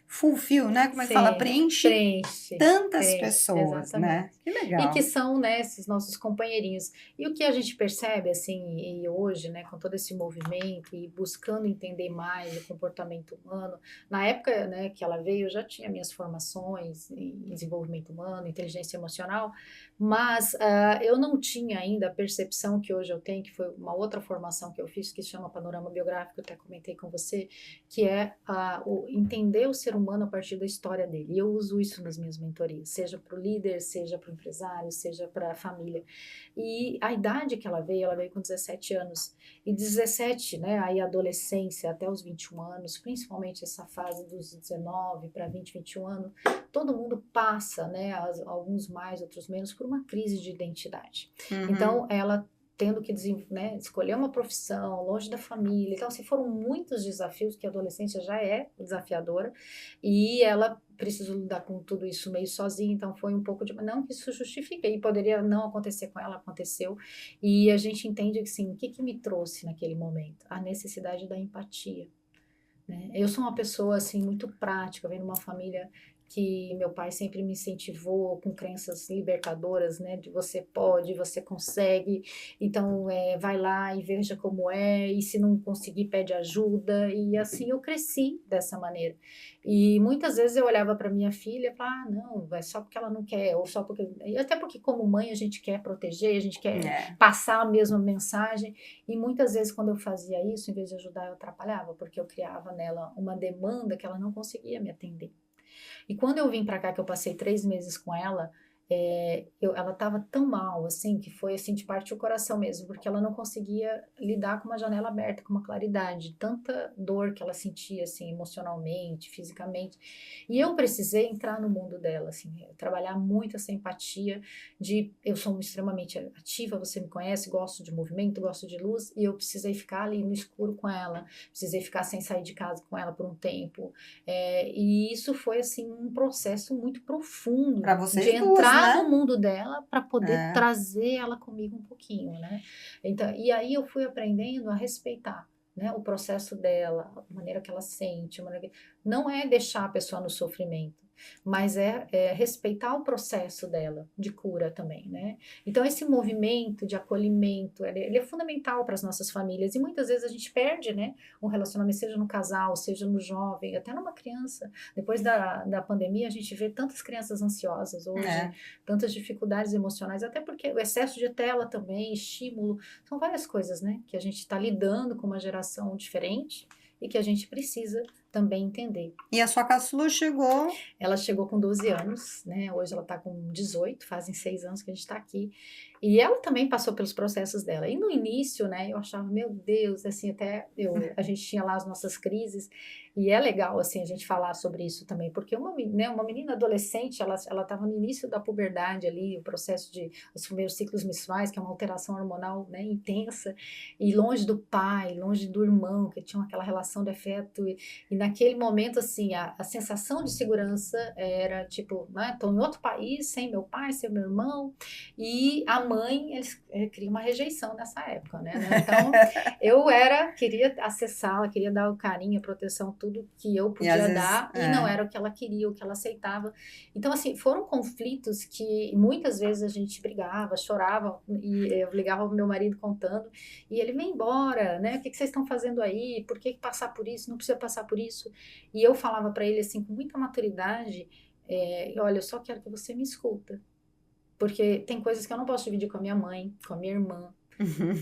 Speaker 1: fulfill, né? Como é que fala?
Speaker 2: sim,
Speaker 1: Preenche
Speaker 2: preenche,
Speaker 1: tantas
Speaker 2: preenche,
Speaker 1: pessoas,
Speaker 2: exatamente.
Speaker 1: né? Que
Speaker 2: E que
Speaker 1: legal.
Speaker 2: são, né, esses nossos companheirinhos. E o que a gente percebe, assim, e hoje, né, com todo esse movimento e buscando entender mais o comportamento humano, na época, né, que ela veio, eu já tinha minhas formações em desenvolvimento humano, inteligência emocional, Mas eu não tinha ainda a percepção que hoje eu tenho, que foi uma outra formação que eu fiz, que se chama Panorama Biográfico, eu até comentei com você, que é o entender o ser humano a partir da história dele. E eu uso isso nas minhas mentorias, seja para o líder, seja para o empresário, seja para a família. E a idade que ela veio com 17 anos. E 17, né, aí a adolescência até os 21 anos, principalmente essa fase dos 19 para 20, 21 anos, todo mundo passa, né, alguns mais, outros menos, por uma crise de identidade.
Speaker 1: Uhum.
Speaker 2: Então, ela tendo que né, escolher uma profissão, longe da família. Então, assim, foram muitos desafios, que a adolescência já é desafiadora, e ela precisou lidar com tudo isso meio sozinha, então foi um pouco de... Não que isso justifique, e poderia não acontecer com ela, aconteceu, e a gente entende que, sim, o que me trouxe naquele momento? A necessidade da empatia. Né? Eu sou uma pessoa, assim, muito prática, venho de uma família que meu pai sempre me incentivou com crenças libertadoras, né, de você pode, você consegue, então vai lá e veja como é, e se não conseguir pede ajuda, e assim eu cresci dessa maneira. E muitas vezes eu olhava para minha filha e falava, não, é só porque ela não quer, ou só porque... E até porque como mãe a gente quer proteger, a gente quer passar a mesma mensagem, e muitas vezes quando eu fazia isso, em vez de ajudar, eu atrapalhava, porque eu criava nela uma demanda que ela não conseguia me atender. E quando eu vim para cá, que eu passei 3 meses com ela, ela estava tão mal, assim, que foi assim de partir o coração mesmo, porque ela não conseguia lidar com uma janela aberta, com uma claridade, tanta dor que ela sentia, assim, emocionalmente, fisicamente. E eu precisei entrar no mundo dela, assim, trabalhar muito essa empatia eu sou extremamente ativa, você me conhece, gosto de movimento, gosto de luz, e eu precisei ficar ali no escuro com ela, precisei ficar sem sair de casa com ela por um tempo, e isso foi, assim, um processo muito profundo
Speaker 1: Para
Speaker 2: de
Speaker 1: vocês duas,
Speaker 2: entrar
Speaker 1: né?
Speaker 2: no mundo dela para poder trazer ela comigo um pouquinho, né? Então, e aí eu fui aprendendo a respeitar, né, o processo dela, a maneira que ela sente, não é deixar a pessoa no sofrimento, mas é respeitar o processo dela de cura também, né? Então esse movimento de acolhimento, ele é fundamental para as nossas famílias, e muitas vezes a gente perde, né, um relacionamento, seja no casal, seja no jovem, até numa criança. Depois da pandemia a gente vê tantas crianças ansiosas hoje, tantas dificuldades emocionais, até porque o excesso de tela também, estímulo, são várias coisas, né, que a gente está lidando com uma geração diferente e que a gente precisa também entender.
Speaker 1: E a sua caçula chegou?
Speaker 2: Ela chegou com 12 anos, né? Hoje ela está com 18, fazem 6 anos que a gente está aqui. E ela também passou pelos processos dela. E no início, né, eu achava, meu Deus, assim, a gente tinha lá as nossas crises, e é legal, assim, a gente falar sobre isso também, porque uma menina adolescente, ela estava no início da puberdade ali, o processo os primeiros ciclos menstruais, que é uma alteração hormonal, né, intensa, e longe do pai, longe do irmão, que tinha aquela relação de afeto, e naquele momento, assim, a sensação de segurança era, tipo, né, tô em outro país, sem meu pai, sem meu irmão, e a mãe, eles criam uma rejeição nessa época, né? Então, queria acessá-la, queria dar o carinho, a proteção, tudo que eu podia dar, e não era o que ela queria, o que ela aceitava. Então, assim, foram conflitos que muitas vezes a gente brigava, chorava, e eu ligava ao meu marido contando, e ele, vem embora, né? O que vocês estão fazendo aí? Por que passar por isso? Não precisa passar por isso. E eu falava para ele, assim, com muita maturidade, olha, eu só quero que você me escuta. Porque tem coisas que eu não posso dividir com a minha mãe, com a minha irmã,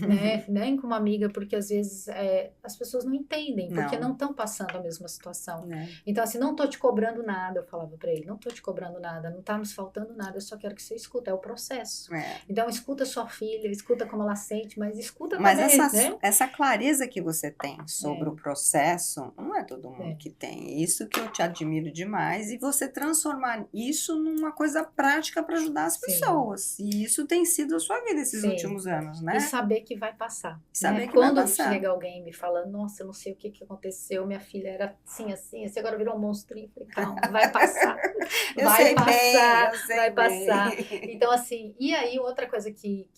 Speaker 2: né? Nem com uma amiga, porque às vezes as pessoas não entendem, porque não estão passando a mesma situação. Então, assim, não tô te cobrando nada, eu falava pra ele, não tô te cobrando nada, não tá nos faltando nada, eu só quero que você escuta, é o processo. Então, escuta sua filha, escuta como ela sente, mas escuta
Speaker 1: Mas
Speaker 2: também, né?
Speaker 1: essa clareza que você tem sobre o processo, não é todo mundo que tem. Isso que eu te admiro demais, e você transformar isso numa coisa prática para ajudar as pessoas. E isso tem sido a sua vida esses últimos anos, né?
Speaker 2: E saber que vai passar.
Speaker 1: Saber
Speaker 2: né?
Speaker 1: que
Speaker 2: Quando
Speaker 1: vai passar.
Speaker 2: chega alguém me falando, nossa, eu não sei o que aconteceu, minha filha era assim, assim, assim, agora virou um monstrinho. Eu falei, calma, vai passar. Vai passar. Então, assim, e aí outra coisa que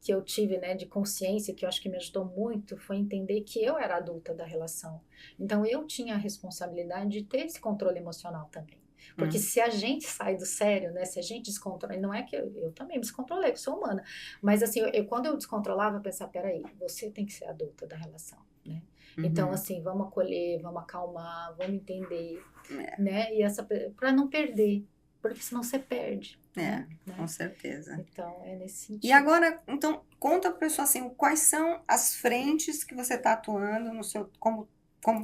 Speaker 2: eu tive, né, de consciência, que eu acho que me ajudou muito, foi entender que eu era adulta da relação. Então, eu tinha a responsabilidade de ter esse controle emocional também. Porque se a gente sai do sério, né? Se a gente descontrola, não é que eu também me descontrolei, que sou humana. Mas assim, quando eu descontrolava, eu pensava, peraí, você tem que ser adulta da relação, né? Então, assim, vamos acolher, vamos acalmar, vamos entender, né? E para não perder, porque senão você perde.
Speaker 1: É, com certeza.
Speaker 2: Então, é nesse
Speaker 1: E
Speaker 2: sentido.
Speaker 1: agora, então, conta para o pessoal assim, quais são as frentes que você está atuando no seu, como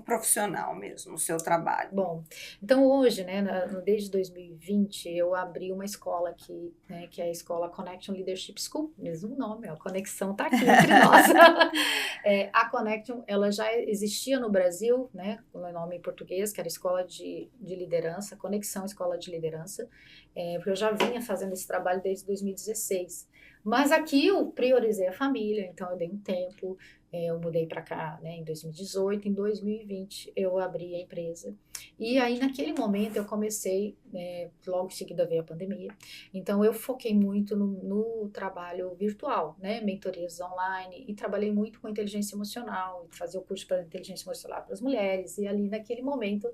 Speaker 1: profissional mesmo, no seu trabalho.
Speaker 2: Bom, então hoje, né, desde 2020, eu abri uma escola aqui, né, que é a escola Connection Leadership School, mesmo nome, ó, a conexão está aqui entre nós. A Connection, ela já existia no Brasil, né, com o nome em português, que era Escola de Liderança, Conexão Escola de Liderança, porque eu já vinha fazendo esse trabalho desde 2016. Mas aqui eu priorizei a família, então eu dei um tempo, eu mudei para cá, né, em 2018, em 2020 eu abri a empresa. E aí naquele momento eu comecei, logo em seguida veio a pandemia, então eu foquei muito no trabalho virtual, né, mentorias online, e trabalhei muito com inteligência emocional, fazia o curso para inteligência emocional para as mulheres, e ali naquele momento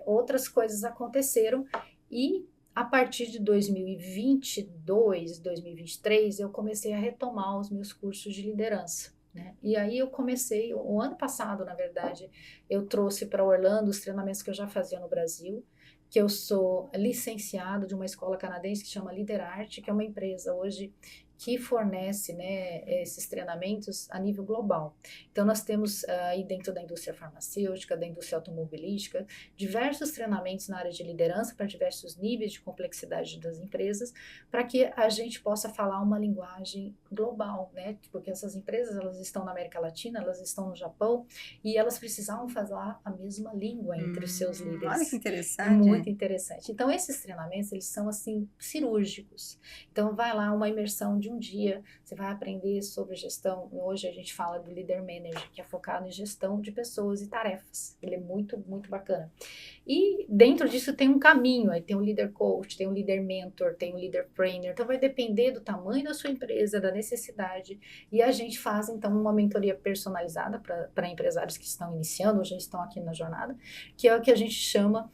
Speaker 2: outras coisas aconteceram, e a partir de 2022, 2023, eu comecei a retomar os meus cursos de liderança. Né? E aí eu comecei, o ano passado, na verdade, eu trouxe para Orlando os treinamentos que eu já fazia no Brasil, que eu sou licenciada de uma escola canadense que chama Liderarte, que é uma empresa hoje que fornece, né, esses treinamentos a nível global. Então nós temos aí dentro da indústria farmacêutica, da indústria automobilística, diversos treinamentos na área de liderança para diversos níveis de complexidade das empresas, para que a gente possa falar uma linguagem global, né? Porque essas empresas, elas estão na América Latina, elas estão no Japão, e elas precisavam falar a mesma língua entre os seus líderes.
Speaker 1: Olha que interessante.
Speaker 2: Muito interessante. Então esses treinamentos, eles são assim cirúrgicos. Então vai lá uma imersão de um dia, você vai aprender sobre gestão. Hoje a gente fala do Leader Manager, que é focado em gestão de pessoas e tarefas. Ele é muito, muito bacana. E dentro disso tem um caminho, aí tem um Leader Coach, tem um Leader Mentor, tem um Leader Trainer. Então vai depender do tamanho da sua empresa, da necessidade. E a gente faz então uma mentoria personalizada para empresários que estão iniciando, ou já estão aqui na jornada, que é o que a gente chama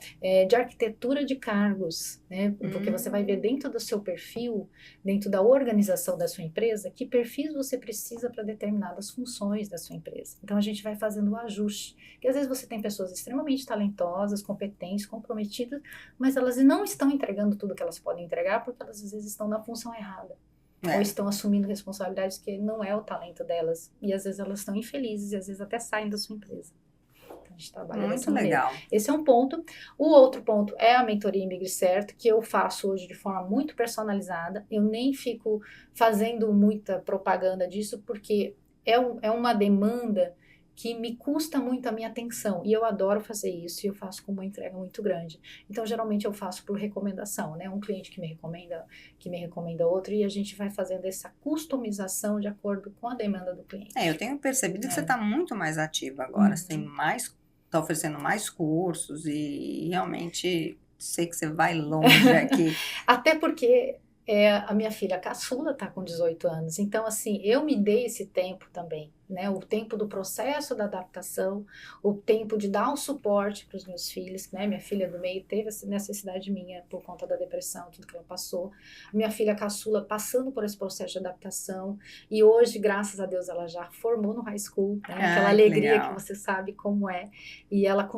Speaker 2: de arquitetura de cargos, né? Porque você vai ver dentro do seu perfil, dentro da organização da sua empresa, que perfis você precisa para determinadas funções da sua empresa. Então a gente vai fazendo o ajuste, porque às vezes você tem pessoas extremamente talentosas, competentes, comprometidas, mas elas não estão entregando tudo que elas podem entregar, porque elas às vezes estão na função errada. Ou estão assumindo responsabilidades que não é o talento delas, e às vezes elas estão infelizes, e às vezes até saem da sua empresa. A gente trabalha dessa maneira.
Speaker 1: Legal.
Speaker 2: Esse é um ponto. O outro ponto é a mentoria Imigre Certo, que eu faço hoje de forma muito personalizada. Eu nem fico fazendo muita propaganda disso, porque é uma demanda que me custa muito a minha atenção, e eu adoro fazer isso, e eu faço com uma entrega muito grande. Então, geralmente eu faço por recomendação, né? Um cliente que me recomenda outro, e a gente vai fazendo essa customização de acordo com a demanda do cliente.
Speaker 1: Eu tenho percebido que você está muito mais ativa agora, você está oferecendo mais cursos, e realmente sei que você vai longe aqui.
Speaker 2: Até porque a minha filha caçula está com 18 anos, então assim, eu me dei esse tempo também, né? O tempo do processo da adaptação, o tempo de dar um suporte para os meus filhos, né? Minha filha do meio teve essa necessidade minha por conta da depressão, tudo que ela passou. Minha filha caçula passando por esse processo de adaptação, e hoje, graças a Deus, ela já formou no high school, né? Aquela alegria que você sabe como é, e ela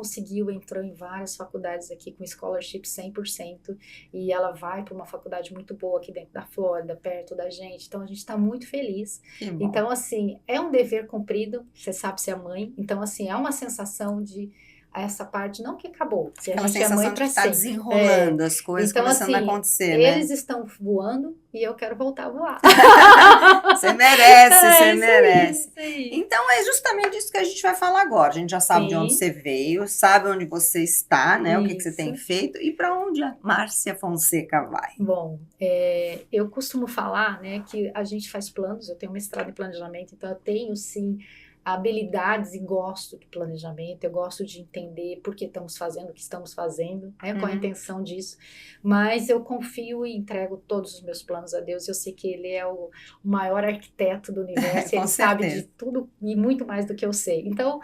Speaker 2: entrou em várias faculdades aqui com scholarship 100%, e ela vai para uma faculdade muito boa aqui dentro da Flórida, perto da gente, então a gente está muito feliz. Então assim, é um dever cumprido, você sabe ser a mãe, então assim, é uma sensação de essa parte, não que acabou, se a gente é mãe para sempre.
Speaker 1: Desenrolando as coisas,
Speaker 2: então,
Speaker 1: começando
Speaker 2: assim,
Speaker 1: a acontecer,
Speaker 2: eles estão voando e eu quero voltar a voar.
Speaker 1: Você merece, você merece.
Speaker 2: Isso aí.
Speaker 1: Então é justamente isso que a gente vai falar agora. A gente já sabe de onde você veio, sabe onde você está, né? O que você tem feito e para onde a Márcia Fonseca vai.
Speaker 2: Bom, eu costumo falar, né, que a gente faz planos, eu tenho mestrado em planejamento, então eu tenho sim habilidades e gosto do planejamento, eu gosto de entender por que estamos fazendo o que estamos fazendo, né, qual a intenção disso, mas eu confio e entrego todos os meus planos a Deus, eu sei que Ele é o maior arquiteto do universo, Ele sabe de tudo e muito mais do que eu sei. Então,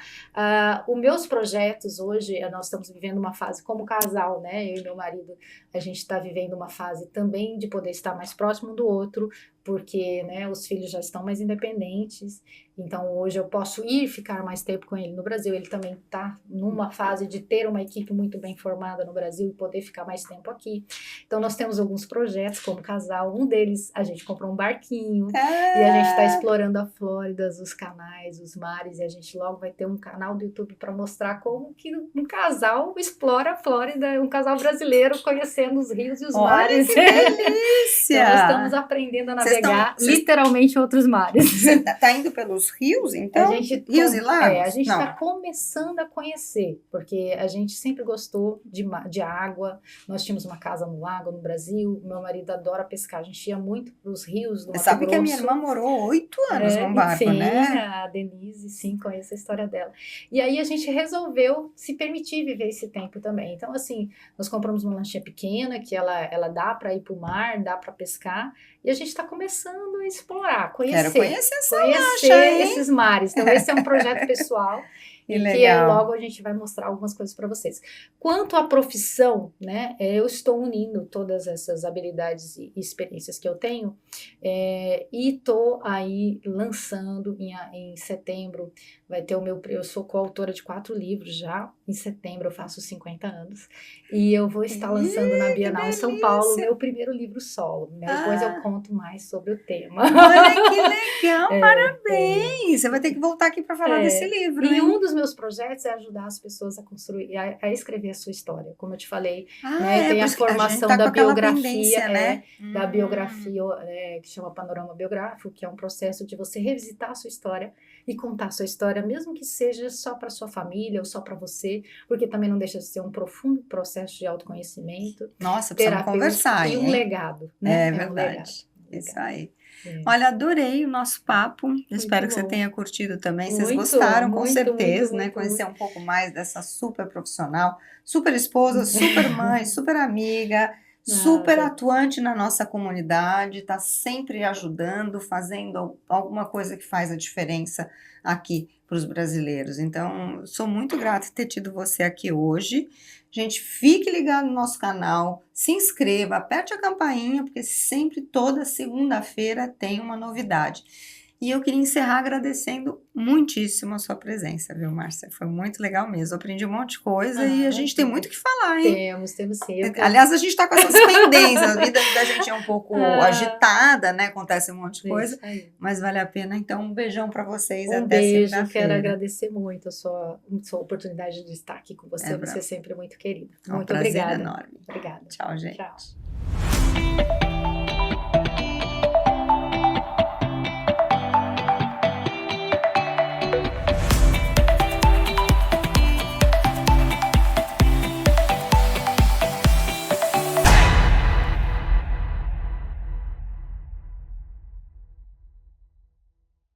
Speaker 2: os meus projetos hoje, nós estamos vivendo uma fase como casal, né, eu e meu marido, a gente está vivendo uma fase também de poder estar mais próximo do outro, porque, né, os filhos já estão mais independentes, então hoje eu posso ir ficar mais tempo com ele no Brasil. Ele também está numa fase de ter uma equipe muito bem formada no Brasil e poder ficar mais tempo aqui. Então nós temos alguns projetos como casal, um deles a gente comprou um barquinho e a gente está explorando a Flórida, os canais, os mares, e a gente logo vai ter um canal do YouTube para mostrar como que um casal explora a Flórida, um casal brasileiro conhecendo os rios e os mares.
Speaker 1: Que delícia!
Speaker 2: Então nós estamos aprendendo a navegar literalmente outros mares.
Speaker 1: Você tá indo pelos rios, então? Rios e lagos?
Speaker 2: A gente está começando a conhecer, porque a gente sempre gostou de água. Nós tínhamos uma casa no lago no Brasil, meu marido adora pescar, a gente ia muito para os rios do Mato Grosso.
Speaker 1: Sabe que a minha irmã morou 8 anos num barco,
Speaker 2: sim,
Speaker 1: né?
Speaker 2: A Denise, sim, conheço a história dela. E aí a gente resolveu se permitir viver esse tempo também. Então, assim, nós compramos uma lanchinha pequena, que ela dá para ir para o mar, dá para pescar, e a gente está começando a explorar, conhecer.
Speaker 1: Quero conhecer essa lancha, hein?
Speaker 2: Esses mares. Então, esse é um projeto pessoal. E que logo a gente vai mostrar algumas coisas para vocês. Quanto à profissão, né, eu estou unindo todas essas habilidades e experiências que eu tenho e estou aí lançando em setembro, vai ter eu sou coautora de 4 livros já, em setembro eu faço 50 anos, e eu vou estar lançando na Bienal em São Paulo o meu primeiro livro solo, né? Depois eu conto mais sobre o tema.
Speaker 1: Olha que legal, parabéns! Você vai ter que voltar aqui para falar desse livro,
Speaker 2: e
Speaker 1: hein?
Speaker 2: um dos meus projetos é ajudar as pessoas a construir, a escrever a sua história, como eu te falei, né? Tem a formação da biografia,
Speaker 1: né?
Speaker 2: Da biografia que chama Panorama Biográfico, que é um processo de você revisitar a sua história e contar a sua história, mesmo que seja só para sua família ou só para você, porque também não deixa de ser um profundo processo de autoconhecimento.
Speaker 1: Nossa, precisamos conversar,
Speaker 2: e um legado, né?
Speaker 1: É verdade. Isso aí. Olha, adorei o nosso papo. Espero que você tenha curtido também. Vocês gostaram, com certeza, né? Conhecer um pouco mais dessa super profissional, super esposa, super mãe, super amiga, super atuante na nossa comunidade, está sempre ajudando, fazendo alguma coisa que faz a diferença aqui para os brasileiros. Então, sou muito grata de ter tido você aqui hoje. Gente, fique ligado no nosso canal, se inscreva, aperte a campainha, porque sempre, toda segunda-feira, tem uma novidade. E eu queria encerrar agradecendo muitíssimo a sua presença, viu, Márcia? Foi muito legal mesmo. Aprendi um monte de coisa e a gente tem muito o que falar, hein?
Speaker 2: Temos sim.
Speaker 1: Aliás, a gente está com essas pendências. A vida da gente é um pouco agitada, né? Acontece um monte de coisa, mas vale a pena. Então, um beijão para vocês. Até segunda-feira.
Speaker 2: Quero agradecer muito a sua oportunidade de estar aqui com você. Você é sempre muito querida. Muito obrigada.
Speaker 1: Enorme.
Speaker 2: Obrigada.
Speaker 1: Tchau, gente.
Speaker 2: Tchau.